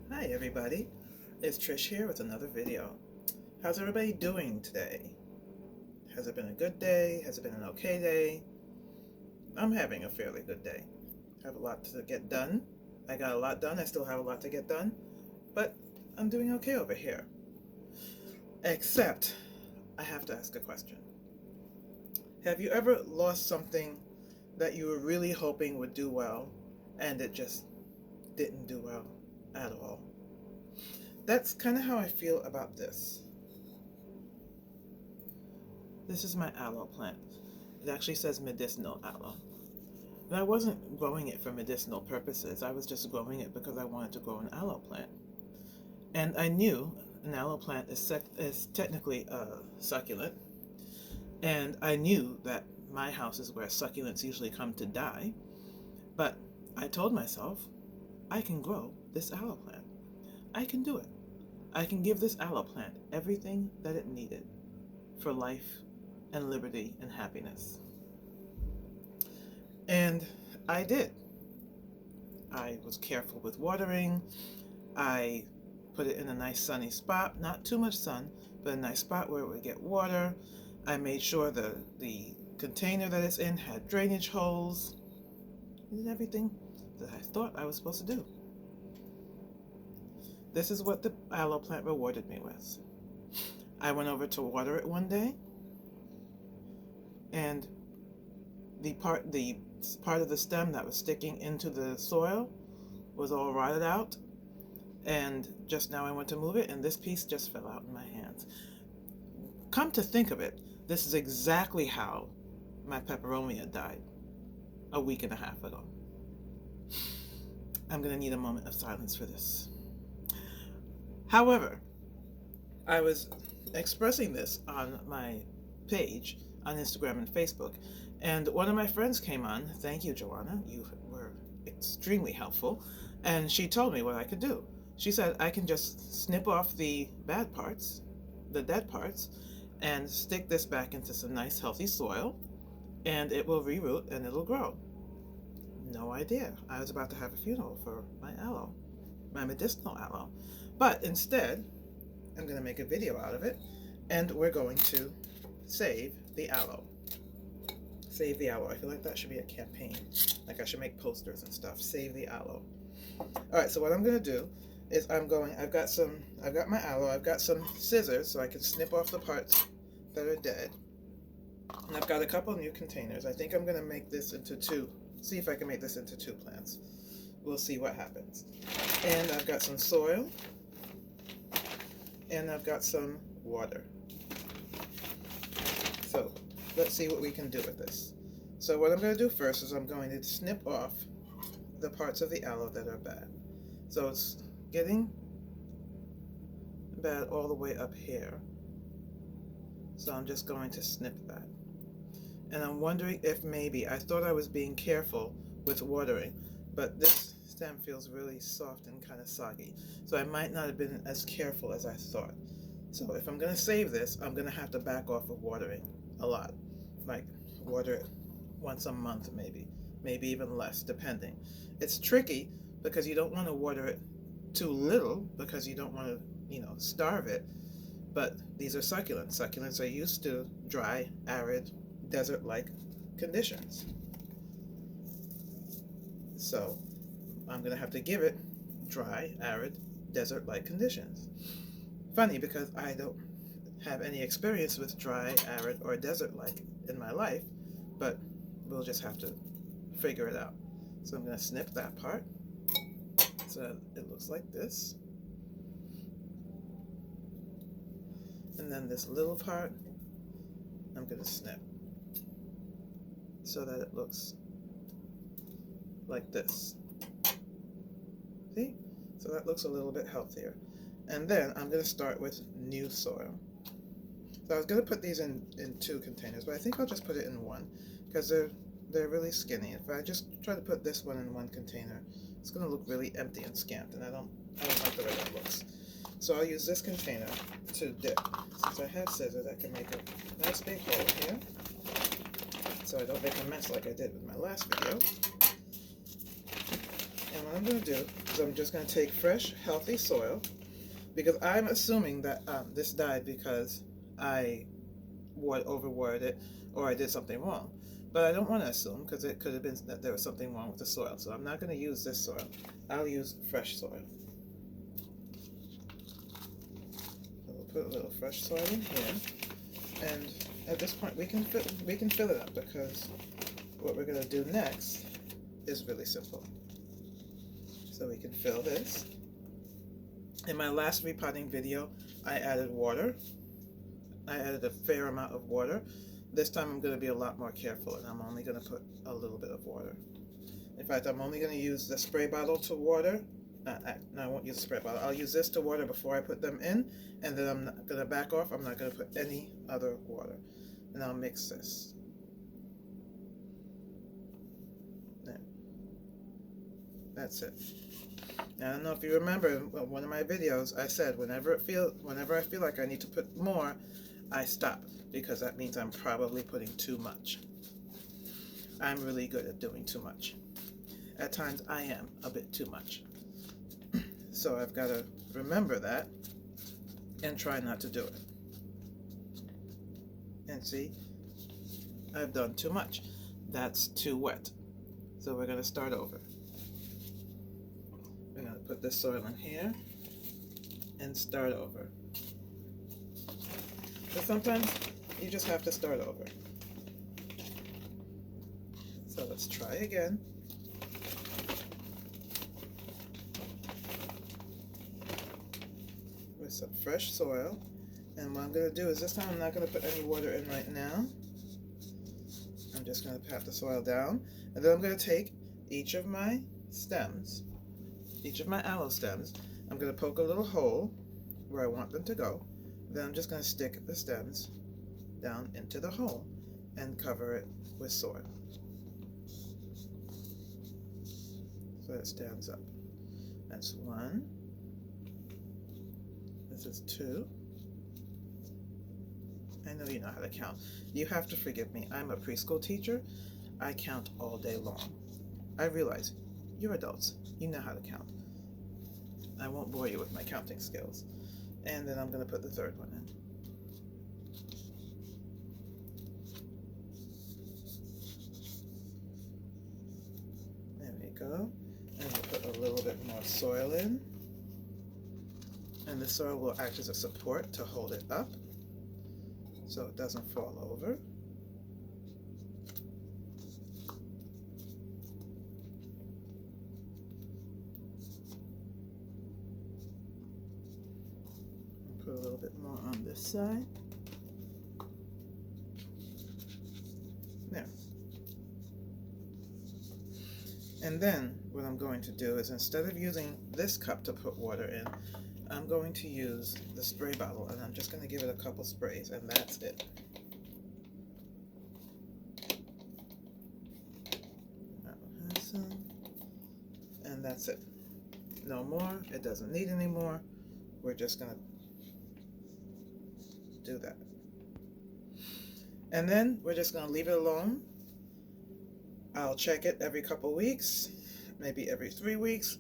Hi everybody, it's Trish here with another video. How's everybody doing today? Has it been a good day? Has it been an okay day? I'm having a fairly good day. I have a lot to get done. I got a lot done. I still have a lot to get done, but I'm doing okay over here. Except, I have to ask a question. Have you ever lost something that you were really hoping would do well, and it just didn't do well at all? That's kind of how I feel about this. This is my aloe plant. It actually says medicinal aloe. And I wasn't growing it for medicinal purposes. I was just growing it because I wanted to grow an aloe plant. And I knew an aloe plant is technically a succulent. And I knew that my house is where succulents usually come to die. But I told myself, I can grow this aloe plant. I can do it. I can give this aloe plant everything that it needed for life and liberty and happiness. And I did. I was careful with watering. I put it in a nice sunny spot, not too much sun, but a nice spot where it would get water. I made sure the container that it's in had drainage holes. I did everything that I thought I was supposed to do. This is what the aloe plant rewarded me with. I went over to water it one day, and the part of the stem that was sticking into the soil was all rotted out, and just now I went to move it, and this piece just fell out in my hands. Come to think of it, this is exactly how my peperomia died a week and a half ago. I'm going to need a moment of silence for this. However, I was expressing this on my page on Instagram and Facebook, and one of my friends came on. Thank you, Joanna. You were extremely helpful. And she told me what I could do. She said I can just snip off the bad parts, the dead parts, and stick this back into some nice healthy soil, and it will reroot and it'll grow. No idea. I was about to have a funeral for my aloe, my medicinal aloe. But instead, I'm going to make a video out of it, and we're going to save the aloe. Save the aloe. I feel like that should be a campaign. Like I should make posters and stuff. Save the aloe. Alright, so what I'm going to do is I've got my aloe, I've got some scissors so I can snip off the parts that are dead. And I've got a couple new containers. I think I'm going to make this into two. See if I can make this into two plants. We'll see what happens. And I've got some soil. And I've got some water. So let's see what we can do with this. So what I'm going to do first is I'm going to snip off the parts of the aloe that are bad. So it's getting bad all the way up here. So I'm just going to snip that. And I'm wondering if maybe, I thought I was being careful with watering, but this stem feels really soft and kind of soggy. So I might not have been as careful as I thought. So if I'm going to save this, I'm going to have to back off of watering a lot. Like water it once a month maybe even less, depending. It's tricky because you don't want to water it too little because you don't want to, starve it. But these are succulents. Succulents are used to dry, arid, desert-like conditions. So I'm going to have to give it dry, arid, desert-like conditions. Funny because I don't have any experience with dry, arid, or desert-like in my life, but we'll just have to figure it out. So I'm going to snip that part so it looks like this. And then this little part I'm going to snip so that it looks like this. See? So that looks a little bit healthier. And then I'm going to start with new soil. So I was going to put these in two containers, but I think I'll just put it in one because they're really skinny. If I just try to put this one in one container, it's going to look really empty and scamped, and I don't like the way that looks. So I'll use this container to dip. Since I have scissors, I can make a nice big hole here, so I don't make a mess like I did with my last video. And what I'm going to do is I'm just going to take fresh, healthy soil, because I'm assuming that this died because I overwatered it or I did something wrong. But I don't want to assume, because it could have been that there was something wrong with the soil. So I'm not going to use this soil. I'll use fresh soil. So we'll put a little fresh soil in here. And at this point we can fill it up, because what we're going to do next is really simple. So we can fill this. In my last repotting video, I added water. I added a fair amount of water. This time I'm going to be a lot more careful, and I'm only going to put a little bit of water. In fact, I'm only going to use the spray bottle to water. No, I won't use the spray bottle. I'll use this to water before I put them in, and then I'm not going to back off. I'm not going to put any other water. And I'll mix this. There. That's it. Now, I don't know if you remember in one of my videos, I said whenever I feel like I need to put more, I stop, because that means I'm probably putting too much. I'm really good at doing too much. At times I am a bit too much. So I've got to remember that and try not to do it. And see, I've done too much. That's too wet. So we're going to start over. We're going to put this soil in here and start over. So sometimes you just have to start over. So let's try again. With some fresh soil. And what I'm going to do is this time I'm not going to put any water in right now. I'm just going to pat the soil down. And then I'm going to take each of my stems, each of my aloe stems, I'm going to poke a little hole where I want them to go. Then I'm just going to stick the stems down into the hole and cover it with soil so it stands up. That's one. This is two. I know you know how to count. You have to forgive me. I'm a preschool teacher. I count all day long. I realize you're adults. You know how to count. I won't bore you with my counting skills. And then I'm going to put the third one in. There we go. And we'll put a little bit more soil in. And the soil will act as a support to hold it up so it doesn't fall over. Put a little bit more on this side. There. And then what I'm going to do is, instead of using this cup to put water in, I'm going to use the spray bottle, and I'm just going to give it a couple sprays, and that's it. That one has some. And that's it. No more. It doesn't need any more. We're just going to do that. And then we're just going to leave it alone. I'll check it every couple weeks, maybe every 3 weeks,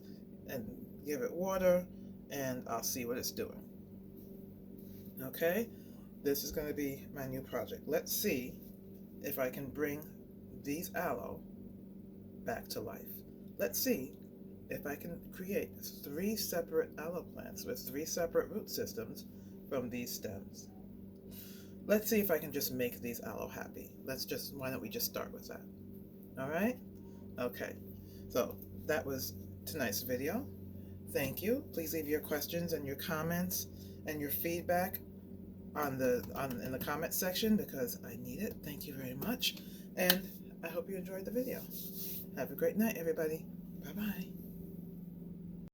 and give it water, and I'll see what it's doing. Okay, this is going to be my new project. Let's see if I can bring these aloe back to life. Let's see if I can create 3 separate aloe plants with 3 separate root systems from these stems. Let's see if I can just make these aloe happy. Why don't we just start with that? All right? Okay, so that was tonight's video. Thank you. Please leave your questions and your comments and your feedback in the comment section, because I need it. Thank you very much. And I hope you enjoyed the video. Have a great night, everybody. Bye-bye.